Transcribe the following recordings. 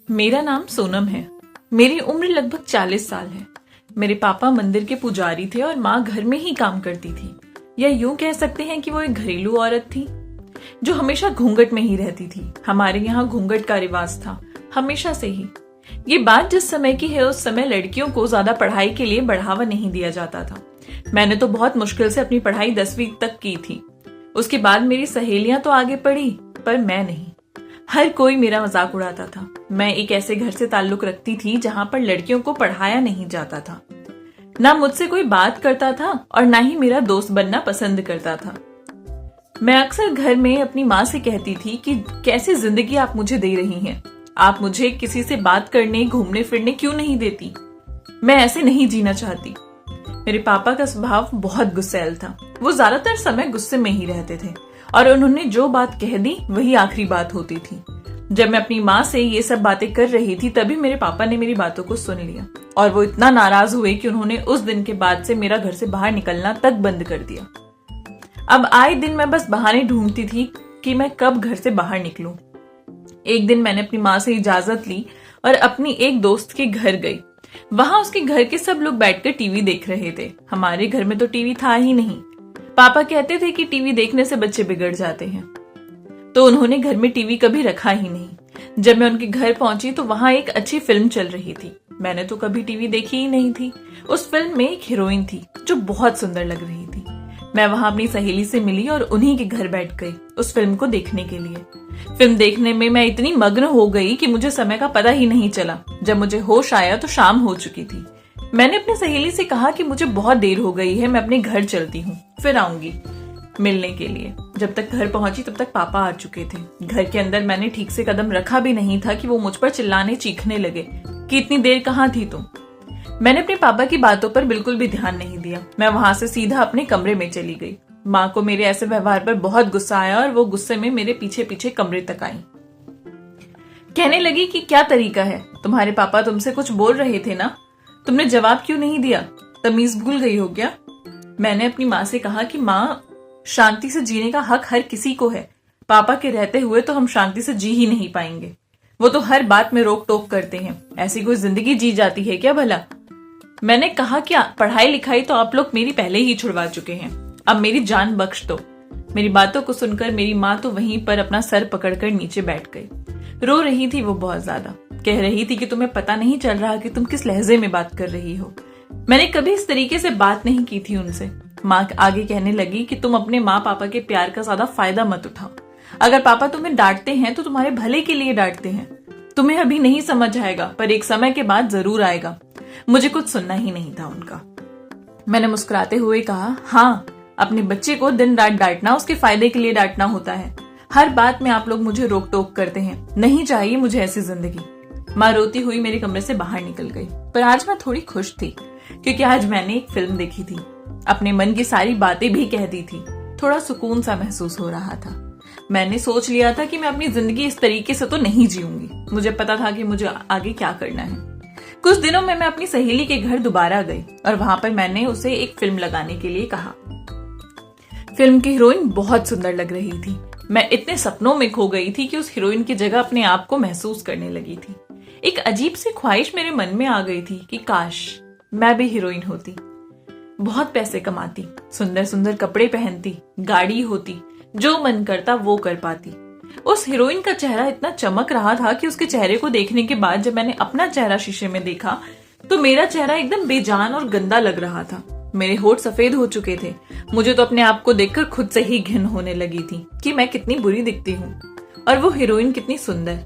मेरा नाम सोनम है। मेरी उम्र लगभग 40 साल है। मेरे पापा मंदिर के पुजारी थे और माँ घर में ही काम करती थी, या यूं कह सकते हैं कि वो एक घरेलू औरत थी जो हमेशा घूंघट में ही रहती थी। हमारे यहाँ घूंघट का रिवाज था हमेशा से ही। ये बात जिस समय की है, उस समय लड़कियों को ज्यादा पढ़ाई के लिए बढ़ावा नहीं दिया जाता था। मैंने तो बहुत मुश्किल से अपनी पढ़ाई 10वीं तक की थी। उसके बाद मेरी सहेलियां तो आगे पढ़ी, पर मैं नहीं। हर कोई मेरा मजाक उड़ाता था। मैं एक ऐसे घर से ताल्लुक रखती थी जहां पर लड़कियों को पढ़ाया नहीं जाता था। ना मुझसे कोई बात करता था और ना ही मेरा दोस्त बनना पसंद करता था। मैं अक्सर घर में अपनी माँ से कहती थी कि कैसी जिंदगी आप मुझे दे रही हैं। आप मुझे किसी से बात करने, घूमने फिरने क्यों नहीं देती? मैं ऐसे नहीं जीना चाहती। मेरे पापा का स्वभाव बहुत गुस्सैल था। वो ज्यादातर समय गुस्से में ही रहते थे और उन्होंने जो बात कह दी वही आखिरी बात होती थी। जब मैं अपनी माँ से ये सब बातें कर रही थी, तभी मेरे पापा ने मेरी बातों को सुन लिया और वो इतना नाराज हुए कि उन्होंने उस दिन के बाद से मेरा घर से बाहर निकलना तक बंद कर दिया। अब आए दिन मैं बस बहाने ढूंढती थी कि मैं कब घर से बाहर निकलूं। एक दिन मैंने अपनी माँ से इजाजत ली और अपनी एक दोस्त के घर गई। वहां उसके घर के सब लोग बैठकर टीवी देख रहे थे। हमारे घर में तो टीवी था ही नहीं। पापा कहते थे कि टीवी देखने से बच्चे बिगड़ जाते हैं, तो उन्होंने घर में टीवी कभी रखा ही नहीं। जब मैं उनके घर पहुंची तो वहां एक अच्छी फिल्म चल रही थी। मैंने तो कभी टीवी देखी ही नहीं थी। उस फिल्म में एक हीरोइन थी जो बहुत सुंदर लग रही थी। मैं वहां अपनी सहेली से मिली और उन्हीं के घर बैठ गई उस फिल्म को देखने के लिए। फिल्म देखने में मैं इतनी मग्न हो गई कि मुझे समय का पता ही नहीं चला। जब मुझे होश आया तो शाम हो चुकी थी। मैंने अपनी सहेली से कहा कि मुझे बहुत देर हो गई है, मैं अपने घर चलती हूँ, फिर आऊंगी मिलने के लिए। जब तक घर पहुंची तब तक पापा आ चुके थे। घर के अंदर मैंने ठीक से कदम रखा भी नहीं था कि वो मुझ पर चिल्लाने चीखने लगे कि इतनी देर कहाँ थी तुम। मैंने अपने पापा की बातों पर बिल्कुल भी ध्यान नहीं दिया। मैं वहां से सीधा अपने कमरे में चली गई। माँ को मेरे ऐसे व्यवहार पर बहुत गुस्सा आया और वो गुस्से में मेरे पीछे पीछे कमरे तक आई। कहने लगी कि क्या तरीका है, तुम्हारे पापा तुमसे कुछ बोल रहे थे ना, तुमने जवाब क्यों नहीं दिया? तमीज भूल गई हो क्या? मैंने अपनी माँ से कहा कि माँ, शांति से जीने का हक हर किसी को है। पापा के रहते हुए तो हम शांति से जी ही नहीं पाएंगे। वो तो हर बात में रोक टोक करते हैं। ऐसी कोई जिंदगी जी जाती है क्या भला? मैंने कहा कि पढ़ाई लिखाई तो आप लोग मेरी पहले ही छुड़वा चुके हैं, अब मेरी जान बख्श दो। मेरी बातों को सुनकर मेरी माँ तो वहीं पर अपना सर पकड़कर नीचे बैठ गई। रो रही थी वो बहुत ज्यादा। कह रही थी कि तुम्हें पता नहीं चल रहा कि तुम किस लहजे में बात कर रही हो। मैंने कभी इस तरीके से बात नहीं की थी उनसे। माँ आगे कहने लगी कि तुम अपने माँ पापा के प्यार का ज्यादा फायदा मत उठाओ। अगर पापा तुम्हें डांटते हैं तो तुम्हारे भले के लिए डांटते हैं। तुम्हें अभी नहीं समझ आएगा, पर एक समय के बाद जरूर आएगा। मुझे कुछ सुनना ही नहीं था उनका। मैंने मुस्कुराते हुए कहा, हाँ, अपने बच्चे को दिन रात डांटना उसके फायदे के लिए डांटना होता है। हर बात में आप लोग मुझे रोक टोक करते हैं। नहीं चाहिए मुझे ऐसी जिंदगी। माँ रोती हुई मेरे कमरे से बाहर निकल गई। पर आज मैं थोड़ी खुश थी क्योंकि आज मैंने एक फिल्म देखी थी। अपने मन की सारी बातें भी कह दी थी। थोड़ा सुकून सा महसूस हो रहा था। मैंने सोच लिया था कि मैं अपनी जिंदगी इस तरीके से तो नहीं जीऊंगी। मुझे पता था कि मुझे आगे क्या करना है। कुछ दिनों में मैं अपनी सहेली के घर दोबारा गई और वहां पर मैंने उसे एक फिल्म लगाने के लिए कहा। फिल्म की हीरोइन बहुत सुंदर लग रही थी। मैं इतने सपनों में खो गई थी कि उस हीरोइन की जगह अपने आप को महसूस करने लगी थी। एक अजीब सी ख्वाहिश मेरे मन में आ गई थी कि काश मैं भी हीरोइन होती, बहुत पैसे कमाती, सुंदर सुंदर कपड़े पहनती, गाड़ी होती, जो मन करता वो कर पाती। उस हीरोइन का चेहरा इतना चमक रहा था कि उसके चेहरे को देखने के बाद जब मैंने अपना चेहरा शीशे में देखा तो मेरा चेहरा एकदम बेजान और गंदा लग रहा था। मेरे होठ सफेद हो चुके थे। मुझे तो अपने आप को देखकर खुद से ही घिन होने लगी थी कि मैं कितनी बुरी दिखती हूँ और वो हीरोइन कितनी सुंदर।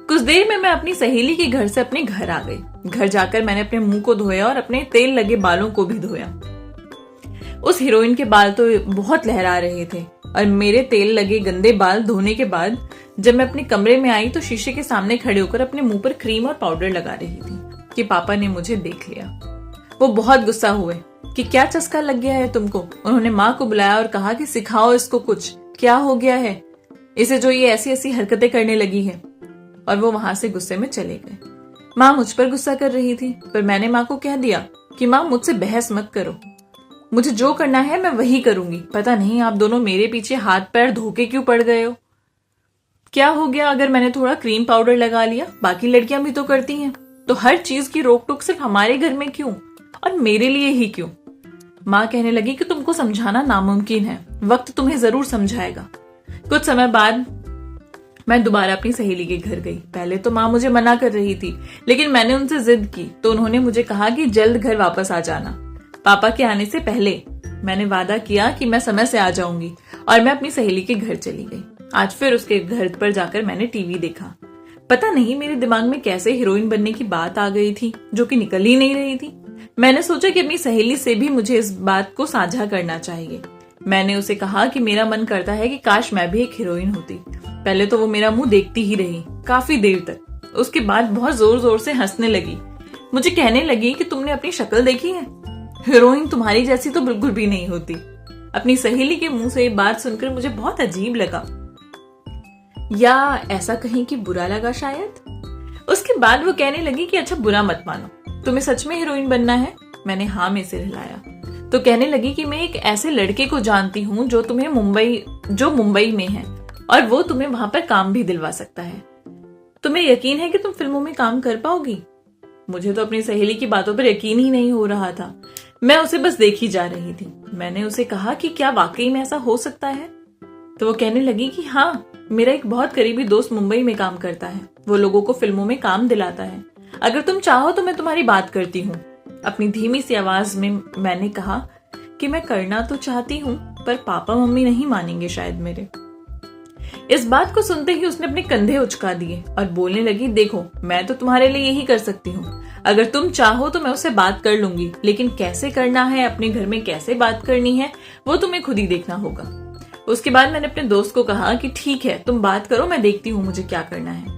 कुछ देर में मैं अपनी सहेली के घर से अपने घर आ गई। घर जाकर मैंने अपने मुंह को धोया और अपने तेल लगे बालों को भी धोया। उस हीरोइन के बाल तो बहुत लहरा रहे थे और मेरे तेल लगे गंदे बाल धोने के बाद जब मैं अपने कमरे में आई तो शीशे के सामने खड़े होकर अपने मुंह पर क्रीम और पाउडर लगा रही थी कि पापा ने मुझे देख लिया। वो बहुत गुस्सा हुए कि क्या चस्का लग गया है तुमको। उन्होंने माँ को बुलाया और कहा कि सिखाओ इसको कुछ, क्या हो गया है इसे जो ये ऐसी ऐसी हरकतें करने लगी है। और वो वहां से गुस्से में चले गए। माँ मुझ पर गुस्सा कर रही थी, पर मैंने माँ को कह दिया कि माँ मुझसे बहस मत करो, मुझे जो करना है मैं वही करूंगी। पता नहीं आप दोनों मेरे पीछे हाथ पैर धो के क्यों पड़ गए हो। क्या हो गया अगर मैंने थोड़ा क्रीम पाउडर लगा लिया? बाकी लड़कियां भी तो करती हैं। तो हर चीज की रोक टोक सिर्फ हमारे घर में क्यों, और मेरे लिए ही क्यों? माँ कहने लगी कि तुमको समझाना नामुमकिन है, वक्त तुम्हें जरूर समझाएगा। कुछ समय बाद मैं दोबारा अपनी सहेली के घर गई। पहले तो माँ मुझे मना कर रही थी, लेकिन मैंने उनसे जिद की तो उन्होंने मुझे कहा कि जल्द घर वापस आ जाना, पापा के आने से पहले। मैंने वादा किया कि मैं समय से आ जाऊंगी और मैं अपनी सहेली के घर चली गई। आज फिर उसके घर पर जाकर मैंने टीवी देखा। पता नहीं मेरे दिमाग में कैसे हीरोइन बनने की बात आ गई थी, जो कि निकल ही नहीं रही थी। मैंने सोचा कि अपनी सहेली से भी मुझे इस बात को साझा करना चाहिए। मैंने उसे कहा कि मेरा मन करता है कि काश मैं भी एक हीरोइन होती। पहले तो वो मेरा मुंह देखती ही रही काफी देर तक। उसके बाद बहुत जोर जोर से हंसने लगी। मुझे कहने लगी कि तुमने अपनी शक्ल देखी है, हीरोइन तुम्हारी जैसी तो बिल्कुल भी नहीं होती। अपनी सहेली के मुंह से ये बात सुनकर मुझे बहुत अजीब लगा, या ऐसा कहीं कि बुरा लगा शायद। उसके बाद वो कहने लगी कि अच्छा बुरा मत मानो, तुम्हें सच में हीरोइन बनना है? मैंने हाँ में सिर हिलाया। तो कहने लगी कि मैं एक ऐसे लड़के को जानती हूँ जो मुंबई में है, और वो तुम्हें वहां पर काम भी दिलवा सकता है। तुम्हें यकीन है कि तुम फिल्मों में काम कर पाओगी? मुझे तो अपनी सहेली की बातों पर यकीन ही नहीं हो रहा था। मैं उसे बस देखी जा रही थी। मैंने उसे कहा कि क्या वाकई में ऐसा हो सकता है? तो वो कहने लगी कि हाँ, मेरा एक बहुत करीबी दोस्त मुंबई में काम करता है, वो लोगों को फिल्मों में काम दिलाता है। अगर तुम चाहो तो मैं तुम्हारी बात करती हूँ। अपनी धीमी सी आवाज में मैंने कहा कि मैं करना तो चाहती हूँ, पर पापा मम्मी नहीं मानेंगे शायद मेरे। इस बात को सुनते ही उसने अपने कंधे उचका दिए और बोलने लगी, देखो मैं तो तुम्हारे लिए यही कर सकती हूँ। अगर तुम चाहो तो मैं उससे बात कर लूंगी, लेकिन कैसे करना है, अपने घर में कैसे बात करनी है, वो तुम्हें खुद ही देखना होगा। उसके बाद मैंने अपने दोस्त को कहा कि ठीक है, तुम बात करो, मैं देखती हूँ मुझे क्या करना है।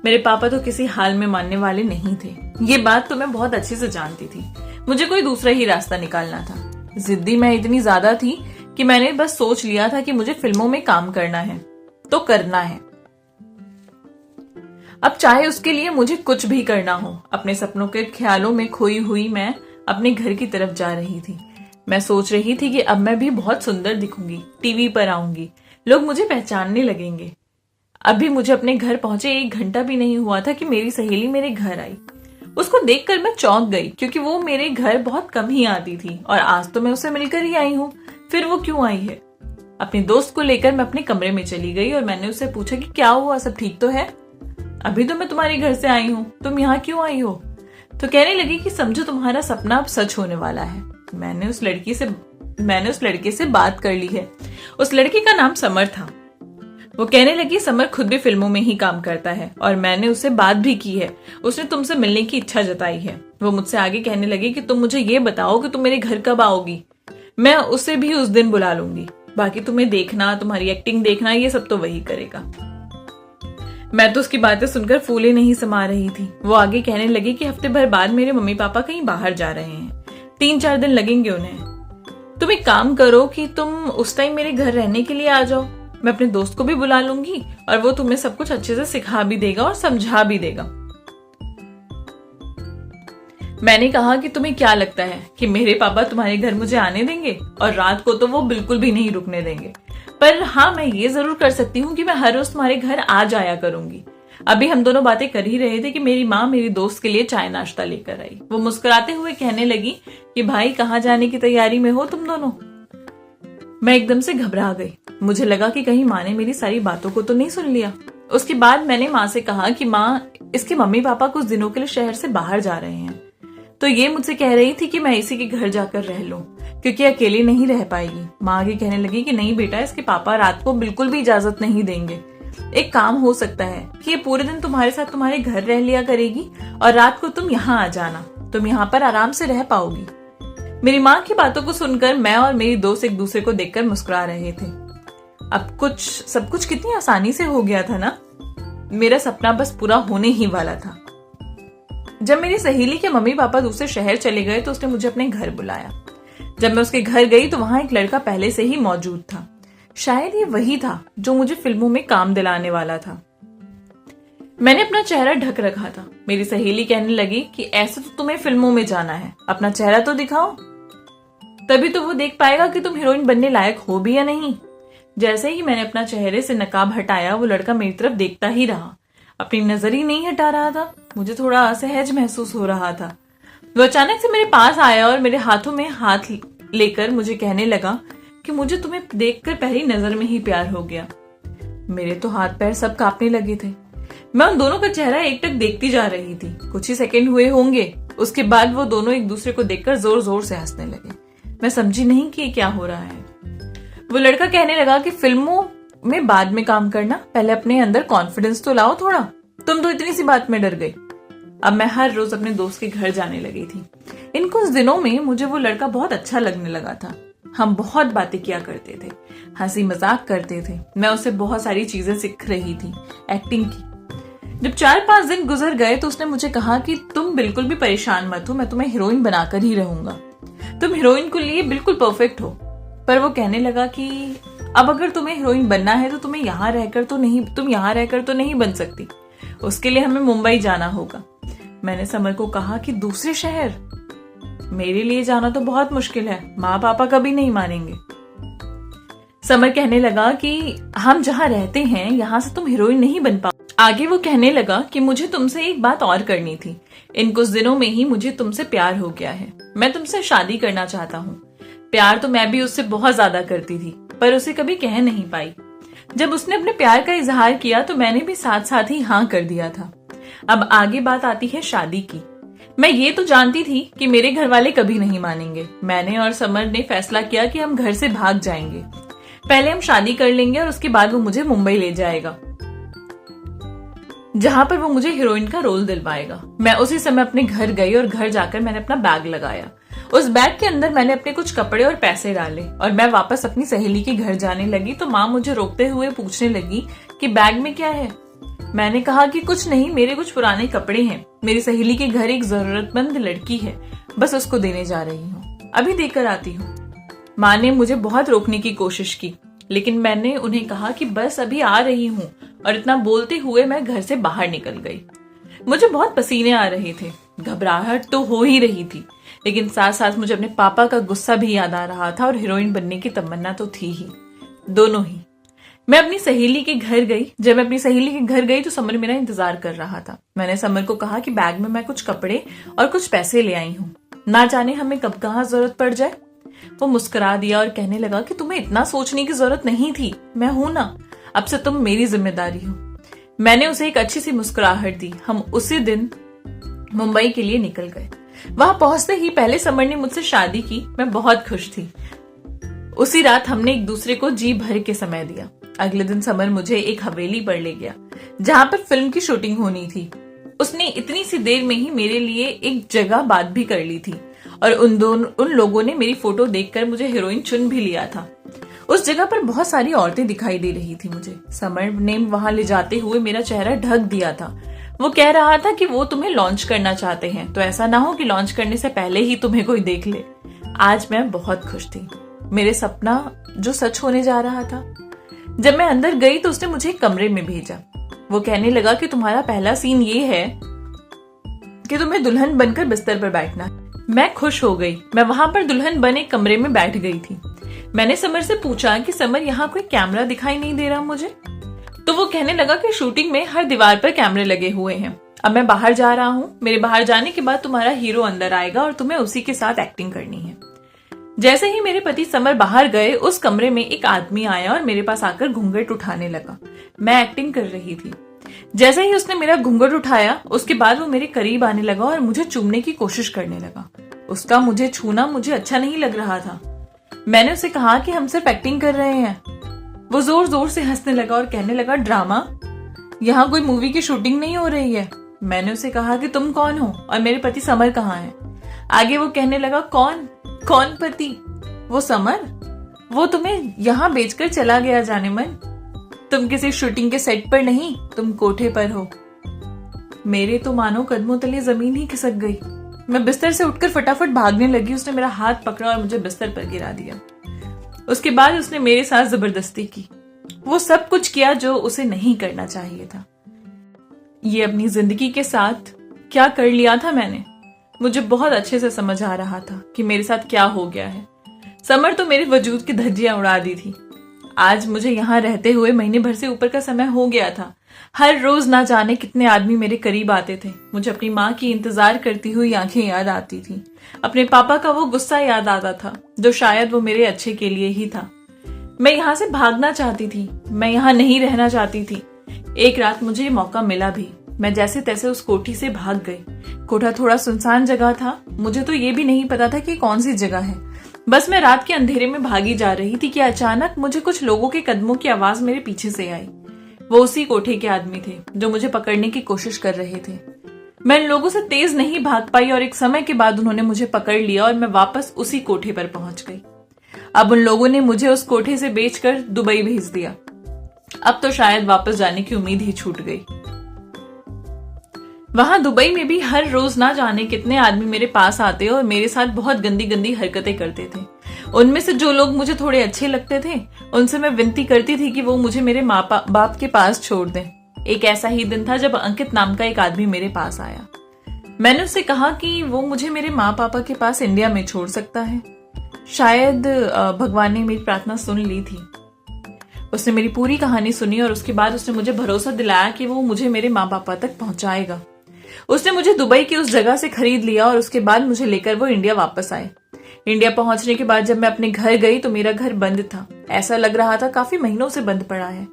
मेरे पापा तो किसी हाल में मानने वाले नहीं थे। ये बात तो मैं बहुत अच्छे से जानती थी। मुझे कोई दूसरा ही रास्ता निकालना था। जिद्दी मैं इतनी ज्यादा थी कि मैंने बस सोच लिया था कि मुझे फिल्मों में काम करना है तो करना है। अब चाहे उसके लिए मुझे कुछ भी करना हो। अपने सपनों के ख्यालों में खोई हुई मैं अपने घर की तरफ जा रही थी। मैं सोच रही थी कि अब मैं भी बहुत सुंदर दिखूंगी, टीवी पर आऊंगी, लोग मुझे पहचानने लगेंगे। अभी मुझे अपने घर पहुंचे 1 घंटा भी नहीं हुआ था कि मेरी सहेली मेरे घर आई। उसको देखकर मैं चौंक गई, क्योंकि वो मेरे घर बहुत कम ही आती थी और आज तो मैं उससे मिलकर ही आई हूँ। फिर वो क्यों आई है? अपने दोस्त को लेकर मैं अपने कमरे में चली गई और मैंने उससे पूछा कि क्या हुआ, सब ठीक तो है? अभी तो मैं तुम्हारे घर से आई हूँ, तुम यहाँ क्यों आई हो? तो कहने लगी कि समझो तुम्हारा सपना अब सच होने वाला है। मैंने उस लड़के से बात कर ली है। उस लड़के का नाम समर था। वो कहने लगी समर खुद भी फिल्मों में ही काम करता है और मैंने उससे बात भी की है। उसने तुमसे मिलने की इच्छा जताई है। वो मुझसे आगे कहने लगी कि तुम मुझे ये बताओ कि तुम मेरे घर कब आओगी, मैं उसे भी उस दिन बुला लूंगी। बाकी तुम्हें देखना, तुम्हारी एक्टिंग देखना, ये सब तो वही करेगा। मैं तो उसकी बातें सुनकर फूले नहीं समा रही थी। वो आगे कहने लगी कि हफ्ते भर बाद मेरे मम्मी पापा कहीं बाहर जा रहे हैं, 3-4 दिन लगेंगे उन्हें। तुम एक काम करो कि तुम उस टाइम मेरे घर रहने के लिए आ जाओ। मैं अपने दोस्त को भी बुला लूंगी और वो तुम्हें सब कुछ अच्छे से सिखा भी देगा और समझा भी देगा। मैंने कहा कि तुम्हें क्या लगता है कि मेरे पापा तुम्हारे घर मुझे आने देंगे? और रात को तो वो बिल्कुल भी नहीं रुकने देंगे। पर हाँ, मैं ये जरूर कर सकती हूँ कि मैं हर रोज तुम्हारे घर आ जाया करूंगी। अभी हम दोनों बातें कर ही रहे थे कि मेरी माँ मेरी दोस्त के लिए चाय नाश्ता लेकर आई। वो मुस्कुराते हुए कहने लगी कि भाई, कहाँ जाने की तैयारी में हो तुम दोनों? मैं एकदम से घबरा गई। मुझे लगा कि कहीं माँ ने मेरी सारी बातों को तो नहीं सुन लिया। उसके बाद मैंने माँ से कहा कि माँ, इसके मम्मी पापा कुछ दिनों के लिए शहर से बाहर जा रहे हैं, तो ये मुझसे कह रही थी कि मैं इसी के घर जाकर रह लूं, क्योंकि अकेली नहीं रह पाएगी। माँ आगे कहने लगी कि नहीं बेटा, इसके पापा रात को बिल्कुल भी इजाजत नहीं देंगे। एक काम हो सकता है कि ये पूरे दिन तुम्हारे साथ तुम्हारे घर रह लिया करेगी और रात को तुम यहाँ आ जाना, तुम यहाँ पर आराम से रह पाओगी। मेरी माँ की बातों को सुनकर मैं और मेरी दोस्त एक दूसरे को देखकर मुस्कुरा रहे थे। अब सब कुछ कितनी आसानी से हो गया था ना। मेरा सपना बस पूरा होने ही वाला था। जब मेरी सहेली के मम्मी पापा दूसरे शहर चले गए तो उसने मुझे अपने घर बुलाया। जब मैं उसके घर गई तो वहां एक लड़का पहले से ही मौजूद था। शायद ये वही था जो मुझे फिल्मों में काम दिलाने वाला था। मैंने अपना चेहरा ढक रखा था। मेरी सहेली कहने लगी कि ऐसे तो तुम्हें फिल्मों में जाना है, अपना चेहरा तो दिखाओ, तभी तो वो देख पाएगा कि तुम हीरोइन बनने लायक हो भी या नहीं। जैसे ही मैंने अपना चेहरे से नकाब हटाया वो लड़का मेरी तरफ देखता ही रहा, अपनी नजर ही नहीं हटा रहा था। मुझे थोड़ा असहज महसूस हो रहा था। वो अचानक से मेरे पास आया और मेरे हाथों में हाथ लेकर मुझे कहने लगा कि मुझे तुम्हें देखकर पहली नजर में ही प्यार हो गया। मेरे तो हाथ पैर सब कांपने लगे थे। मैं उन दोनों का चेहरा एकटक देखती जा रही थी। कुछ ही सेकंड हुए होंगे, उसके बाद वो दोनों एक दूसरे को देखकर जोर जोर से हंसने लगे। मैं समझी नहीं कि क्या हो रहा है। वो लड़का कहने लगा कि फिल्मों में बाद में काम करना, पहले अपने अंदर कॉन्फिडेंस तो लाओ थोड़ा, तुम तो इतनी सी बात में डर गई। अब मैं हर रोज अपने दोस्त के घर जाने लगी थी। इन कुछ दिनों में मुझे वो लड़का बहुत अच्छा लगने लगा था। हम बहुत बातें किया करते थे, हंसी मजाक करते थे। मैं उससे बहुत सारी चीजें सीख रही थी, एक्टिंग की। जब 4-5 दिन गुजर गए तो उसने मुझे कहा कि तुम बिल्कुल भी परेशान मत हो, मैं तुम्हें हीरोइन बनाकर ही रहूंगा, तुम हीरोइन के लिए बिल्कुल परफेक्ट हो। पर वो कहने लगा कि अब अगर तुम्हें हीरोइन बनना है तो तुम यहाँ रहकर तो नहीं बन सकती, उसके लिए हमें मुंबई जाना होगा। मैंने समर को कहा कि दूसरे शहर? मेरे लिए जाना तो बहुत मुश्किल है, माँ पापा कभी नहीं मानेंगे। समर कहने लगा कि हम जहाँ रहते हैं यहाँ से तुम हीरोइन नहीं बन पाओ। आगे वो कहने लगा कि मुझे तुमसे एक बात और करनी थी। इन कुछ दिनों में ही मुझे तुमसे प्यार हो गया है, मैं तुमसे शादी करना चाहता हूँ। प्यार तो मैं भी उससे बहुत ज्यादा करती थी, पर उसे कभी कह नहीं पाई। जब उसने अपने प्यार का इजहार किया तो मैंने भी साथ साथ ही हाँ कर दिया था। अब आगे बात आती है शादी की। मैं ये तो जानती थी कि मेरे घर वाले कभी नहीं मानेंगे। मैंने और समर ने फैसला किया कि हम घर से भाग जाएंगे। पहले हम शादी कर लेंगे और उसके बाद वो मुझे मुंबई ले जाएगा, जहां पर वो मुझे हीरोइन का रोल दिलवाएगा। मैं उसी समय अपने घर गई और घर जाकर मैंने अपना बैग लगाया। उस बैग के अंदर मैंने अपने कुछ कपड़े और पैसे डाले और मैं वापस अपनी सहेली के घर जाने लगी तो माँ मुझे रोकते हुए पूछने लगी कि बैग में क्या है। मैंने कहा कि कुछ नहीं, मेरे कुछ पुराने कपड़े हैं। मेरी सहेली के घर एक जरूरतमंद लड़की है, बस उसको देने जा रही हूँ, अभी देकर आती हूँ। माँ ने मुझे बहुत रोकने की कोशिश की, लेकिन मैंने उन्हें कहा कि बस अभी आ रही हूँ, और इतना बोलते हुए मैं घर से बाहर निकल गई। मुझे बहुत पसीने आ रहे थे, घबराहट तो हो ही रही थी, लेकिन साथ साथ मुझे अपने पापा का गुस्सा भी याद आ रहा था और हीरोइन बनने की तमन्ना तो थी ही, दोनों ही। मैं अपनी सहेली के घर गई। जब मैं अपनी सहेली के घर गई तो समर मेरा इंतजार कर रहा था। मैंने समर को कहा कि बैग में मैं कुछ कपड़े और कुछ पैसे ले आई हूँ, ना जाने हमें कब कहाँ जरूरत पड़ जाए। वो मुस्कुरा दिया और कहने लगा कि तुम्हें इतना सोचने की जरूरत नहीं थी, मैं हूं ना, अब से तुम मेरी जिम्मेदारी हो। मैंने उसे एक अच्छी सी मुस्कुराहट दी। हम उसी दिन मुंबई के लिए निकल गए। वहां पहुंचते ही पहले समर ने मुझसे शादी की। मैं बहुत खुश थी। उसी रात हमने एक दूसरे को जी भर के समय दिया। अगले दिन समर मुझे एक हवेली पर ले गया जहां पर फिल्म की शूटिंग होनी थी। उसने इतनी सी देर में ही मेरे लिए एक जगह बात भी कर ली थी और उन लोगों ने मेरी फोटो देखकर मुझे हीरोइन चुन भी लिया था। उस जगह पर बहुत सारी औरतें दिखाई दे रही थी मुझे। समर ने वहां ले जाते हुए मेरा चेहरा ढक दिया था। वो कह रहा था कि वो तुम्हें लॉन्च करना चाहते हैं, तो ऐसा ना हो कि लॉन्च करने से पहले ही तुम्हें कोई देख ले। आज मैं बहुत खुश थी। मेरे सपना जो सच होने जा रहा था। जब मैं अंदर गई तो उसने मुझे एक कमरे में भेजा। वो कहने लगा कि तुम्हारा पहला सीन ये है कि तुम्हें दुल्हन बनकर बिस्तर पर बैठना है। मैं खुश हो गई। मैं वहां पर दुल्हन बन एक कमरे में बैठ गई थी। मैंने समर से पूछा कि समर, यहाँ कोई कैमरा दिखाई नहीं दे रहा मुझे? तो वो कहने लगा कि शूटिंग में हर दीवार पर कैमरे लगे हुए हैं। अब मैं बाहर जा रहा हूँ। मेरे बाहर जाने के बाद तुम्हारा हीरो अंदर आएगा और तुम्हें उसी के साथ एक्टिंग करनी है। जैसे ही मेरे पति समर बाहर गए, उस कमरे में एक आदमी आया और मेरे पास आकर घूंघट उठाने लगा। मैं एक्टिंग कर रही थी। जैसे ही उसने मेरा घूंघट उठाया, उसके बाद वो मेरे करीब आने लगा और मुझे चूमने की कोशिश करने लगा। उसका मुझे छूना मुझे अच्छा नहीं लग रहा था। मैंने उसे कहा कि हम सिर्फ एक्टिंग कर रहे हैं। वो जोर जोर से हंसने लगा और कहने लगा, ड्रामा? यहाँ कोई मूवी की शूटिंग नहीं हो रही है। मैंने उसे कहा कि तुम कौन हो और मेरे पति समर कहाँ है? आगे वो कहने लगा, कौन पति? वो समर, वो तुम्हें यहाँ बेचकर चला गया जाने मन। तुम किसी शूटिंग के सेट पर नहीं, तुम कोठे पर हो। मेरे तो मानो कदमों तले जमीन ही खिसक गई। मैं बिस्तर से उठकर फटाफट भागने लगी। उसने मेरा हाथ पकड़ा और मुझे बिस्तर पर गिरा दिया। उसके बाद उसने मेरे साथ जबरदस्ती की। वो सब कुछ किया जो उसे नहीं करना चाहिए था। ये अपनी जिंदगी के साथ क्या कर लिया था मैंने, मुझे बहुत अच्छे से समझ आ रहा था कि मेरे साथ क्या हो गया है। समर तो मेरे वजूद की धज्जियां उड़ा दी थी। आज मुझे यहाँ रहते हुए महीने भर से ऊपर का समय हो गया था। हर रोज ना जाने कितने आदमी मेरे करीब आते थे। मुझे अपनी माँ की इंतजार करती हुई आंखें याद आती थी। अपने पापा का वो गुस्सा याद आता था, जो शायद वो मेरे अच्छे के लिए ही था। मैं यहाँ से भागना चाहती थी, मैं यहाँ नहीं रहना चाहती थी। एक रात मुझे ये मौका मिला भी। मैं जैसे तैसे उस कोठी से भाग गई। कोठा थोड़ा सुनसान जगह था। मुझे तो ये भी नहीं पता था कि कौन सी जगह है। बस मैं रात के अंधेरे में भागी जा रही थी कि अचानक मुझे कुछ लोगों के कदमों की आवाज मेरे पीछे से आई। वो उसी कोठे के आदमी थे जो मुझे पकड़ने की कोशिश कर रहे थे। मैं इन लोगों से तेज नहीं भाग पाई और एक समय के बाद उन्होंने मुझे पकड़ लिया और मैं वापस उसी कोठे पर पहुंच गई। अब उन लोगों ने मुझे उस कोठे से बेचकर दुबई भेज दिया। अब तो शायद वापस जाने की उम्मीद ही छूट गई। वहां दुबई में भी हर रोज ना जाने कितने आदमी मेरे पास आते और मेरे साथ बहुत गंदी गंदी हरकतें करते थे। उनमें से जो लोग मुझे थोड़े अच्छे लगते थे, उनसे मैं विनती करती थी कि वो मुझे मेरे माँ बाप के पास छोड़ दें। एक ऐसा ही दिन था जब अंकित नाम का एक आदमी मेरे पास आया। मैंने उससे कहा कि वो मुझे मेरे माँ पापा के पास इंडिया में छोड़ सकता है। शायद भगवान ने मेरी प्रार्थना सुन ली थी। उसने मेरी पूरी कहानी सुनी और उसके बाद उसने मुझे भरोसा दिलाया कि वो मुझे मेरे माँ पापा तक पहुंचाएगा। उसने मुझे दुबई की उस जगह से खरीद लिया और उसके बाद मुझे लेकर वो इंडिया वापस आए। इंडिया पहुंचने के बाद जब मैं अपने घर गई तो मेरा घर बंद था। ऐसा लग रहा था काफी महीनों से बंद पड़ा है।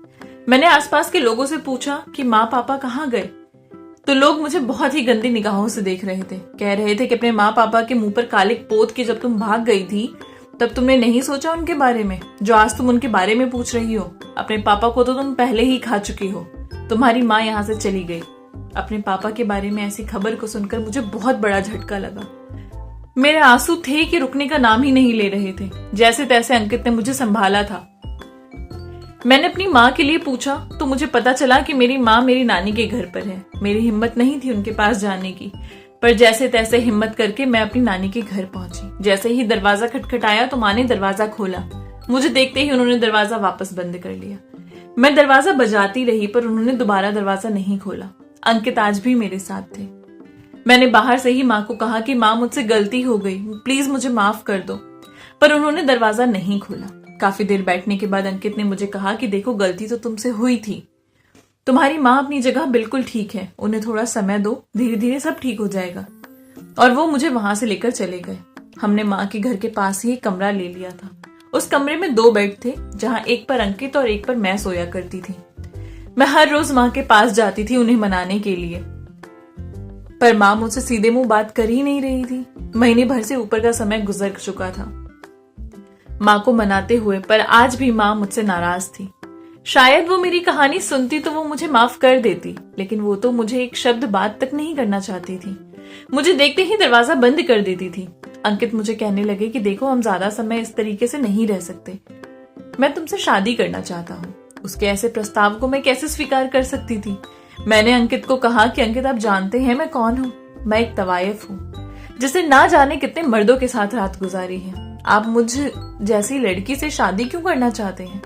मैंने आसपास के लोगों से पूछा कि माँ पापा कहाँ गए, तो लोग मुझे बहुत ही गंदी निगाहों से देख रहे थे। कह रहे थे कि अपने माँ पापा के मुंह पर कालिक पोत के जब तुम भाग गई थी तब तुमने नहीं सोचा उनके बारे में, जो आज तुम उनके बारे में पूछ रही हो। अपने पापा को तो तुम पहले ही खा चुकी हो। तुम्हारी माँ यहाँ से चली गई। अपने पापा के बारे में ऐसी खबर को सुनकर मुझे बहुत बड़ा झटका लगा। मेरे आंसू थे कि रुकने का नाम ही नहीं ले रहे थे। जैसे तैसे अंकित ने मुझे संभाला था। मैंने अपनी माँ के लिए पूछा तो मुझे पता चला कि मेरी माँ मेरी नानी के घर पर है। मेरी हिम्मत नहीं थी उनके पास जाने की, पर जैसे तैसे हिम्मत करके मैं अपनी नानी के घर पहुंची। जैसे ही दरवाजा खटखटाया तो माँ ने दरवाजा खोला। मुझे देखते ही उन्होंने दरवाजा वापस बंद कर लिया। मैं दरवाजा बजाती रही पर उन्होंने दोबारा दरवाजा नहीं खोला। अंकित आज भी मेरे साथ थे। मैंने बाहर से ही माँ को कहा कि माँ मुझसे गलती हो गई, प्लीज मुझे माफ कर दो, पर उन्होंने दरवाजा नहीं खोला। काफी देर बैठने के बाद अंकित ने मुझे कहा कि देखो, गलती तो तुमसे हुई थी। तुम्हारी माँ अपनी जगह बिल्कुल ठीक है, उन्हें थोड़ा समय दो, धीरे धीरे सब ठीक हो जाएगा। और वो मुझे वहां से लेकर चले गए। हमने माँ के घर के पास ही एक कमरा ले लिया था। उस कमरे में 2 बेड थे, जहां एक पर अंकित और एक पर मैं सोया करती थी। मैं हर रोज माँ के पास जाती थी उन्हें मनाने के लिए, पर माँ मुझसे सीधे मुंह बात कर ही नहीं रही थी। महीने भर से ऊपर का समय गुजर चुका था माँ को मनाते हुए, पर आज भी माँ मुझसे नाराज थी। शायद वो मेरी कहानी सुनती तो वो मुझे माफ कर देती, लेकिन वो तो मुझे एक शब्द बात तक नहीं करना चाहती थी। मुझे देखते ही दरवाजा बंद कर देती थी। अंकित मुझे कहने लगे कि देखो, हम ज्यादा समय इस तरीके से नहीं रह सकते। मैं तुमसे शादी करना चाहता हूँ। उसके ऐसे प्रस्ताव को मैं कैसे स्वीकार कर सकती थी। मैंने अंकित को कहा कि अंकित, आप जानते हैं मैं कौन हूँ? मैं एक तवायफ हूँ जिसे ना जाने कितने मर्दों के साथ रात गुजारी है। आप मुझ जैसी लड़की से शादी क्यों करना चाहते हैं?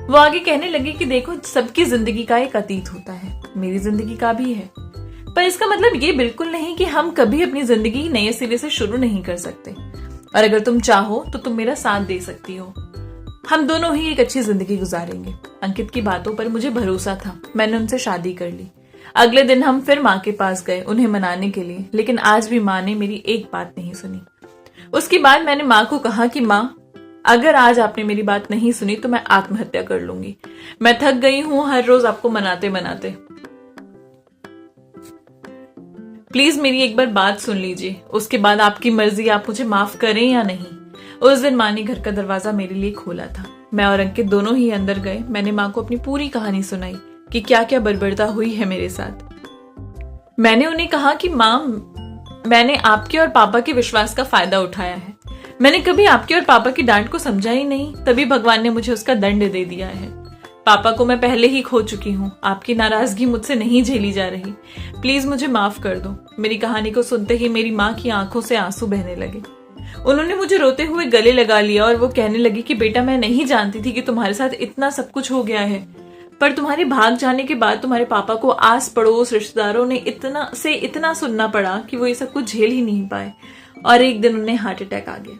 वो आगे कहने लगे कि देखो, सबकी जिंदगी का एक अतीत होता है, मेरी जिंदगी का भी है, पर इसका मतलब ये बिल्कुल नहीं कि हम कभी अपनी जिंदगी नए सिरे से शुरू नहीं कर सकते। और अगर तुम चाहो तो तुम मेरा साथ दे सकती हो। हम दोनों ही एक अच्छी जिंदगी गुजारेंगे। अंकित की बातों पर मुझे भरोसा था। मैंने उनसे शादी कर ली। अगले दिन हम फिर माँ के पास गए उन्हें मनाने के लिए, लेकिन आज भी माँ ने मेरी एक बात नहीं सुनी। उसके बाद मैंने माँ को कहा कि माँ, अगर आज आपने मेरी बात नहीं सुनी तो मैं आत्महत्या कर लूंगी। मैं थक गई हूँ हर रोज आपको मनाते मनाते। प्लीज मेरी एक बार बात सुन लीजिए, उसके बाद आपकी मर्जी, आप मुझे माफ करें या नहीं। उस दिन माँ ने घर का दरवाजा मेरे लिए खोला था। मैं और अंकित दोनों ही अंदर गए। मैंने माँ को अपनी पूरी कहानी सुनाई कि क्या क्या बर्बरता हुई है मेरे साथ। मैंने उन्हें कहा कि माँ, मैंने आपके और पापा के विश्वास का फायदा उठाया है। मैंने कभी आपके और पापा की डांट को समझा ही नहीं, तभी भगवान ने मुझे उसका दंड दे दिया है। पापा को मैं पहले ही खो चुकी हूँ। आपकी नाराजगी मुझसे नहीं झेली जा रही। प्लीज मुझे माफ कर दो। मेरी कहानी को सुनते ही मेरी माँ की आंखों से आंसू बहने लगे। उन्होंने मुझे रोते हुए गले लगा लिया और वो कहने लगी कि बेटा, मैं नहीं जानती थी कि तुम्हारे साथ इतना सब कुछ हो गया है, पर तुम्हारे भाग जाने के बाद तुम्हारे पापा को आस पड़ोस रिश्तेदारों ने इतना सुनना पड़ा कि वो ये सब कुछ झेल ही नहीं पाए और एक दिन उन्हें हार्ट अटैक आ गया।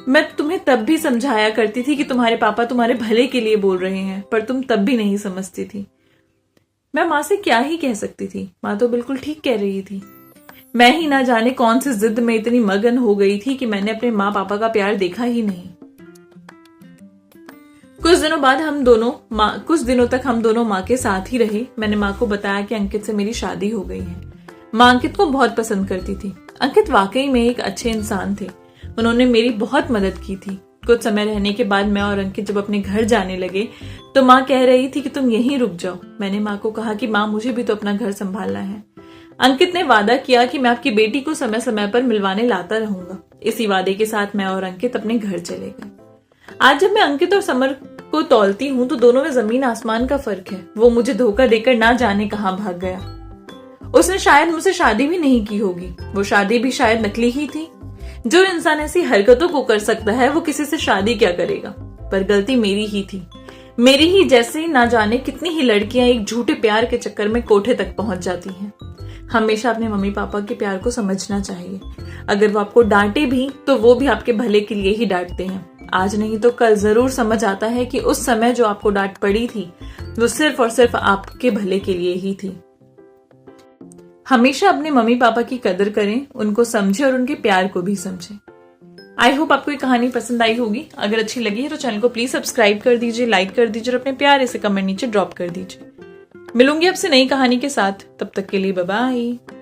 मैं तुम्हें तब भी समझाया करती थी कि तुम्हारे पापा तुम्हारे भले के लिए बोल रहे हैं, पर तुम तब भी नहीं समझती थी। मैं माँ से क्या ही कह सकती थी, माँ तो बिल्कुल ठीक कह रही थी। मैं ही ना जाने कौन सी जिद में इतनी मगन हो गई थी कि मैंने अपने माँ पापा का प्यार देखा ही नहीं। कुछ दिनों तक हम दोनों माँ के साथ ही रहे। मैंने माँ को बताया कि अंकित से मेरी शादी हो गई है। माँ अंकित को बहुत पसंद करती थी। अंकित वाकई में एक अच्छे इंसान थे। उन्होंने मेरी बहुत मदद की थी। कुछ समय रहने के बाद मैं और अंकित जब अपने घर जाने लगे तो माँ कह रही थी कि तुम यहीं रुक जाओ। मैंने माँ को कहा कि माँ, मुझे भी तो अपना घर संभालना है। अंकित ने वादा किया कि मैं आपकी बेटी को समय समय पर मिलवाने लाता रहूंगा। इसी वादे के साथ मैं और अंकित अपने घर चले गए। आज जब मैं अंकित और समर को तौलती हूँ तो दोनों में जमीन आसमान का फर्क है। वो मुझे धोखा देकर ना जाने कहां भाग गया। उसने शायद मुझसे शादी भी नहीं की होगी। वो शादी भी शायद नकली ही थी। जो इंसान ऐसी हरकतों को कर सकता है वो किसी से शादी क्या करेगा। पर गलती मेरी ही थी। मेरी ही जैसे ना जाने कितनी ही लड़कियां एक झूठे प्यार के चक्कर में कोठे तक पहुंच जाती हैं। हमेशा अपने मम्मी पापा के प्यार को समझना चाहिए। अगर वो आपको डांटे भी तो वो भी आपके भले के लिए ही डांटते हैं। आज नहीं तो कल जरूर समझ आता है कि उस समय जो आपको डांट पड़ी थी वो सिर्फ और सिर्फ आपके भले के लिए ही थी। हमेशा अपने मम्मी पापा की कदर करें, उनको समझें और उनके प्यार को भी समझें। आई होप आपको ये कहानी पसंद आई होगी। अगर अच्छी लगी है तो चैनल को प्लीज सब्सक्राइब कर दीजिए, लाइक कर दीजिए और अपने प्यारे से कमेंट नीचे ड्रॉप कर दीजिए। मिलूंगी आपसे नई कहानी के साथ। तब तक के लिए बाय बाय।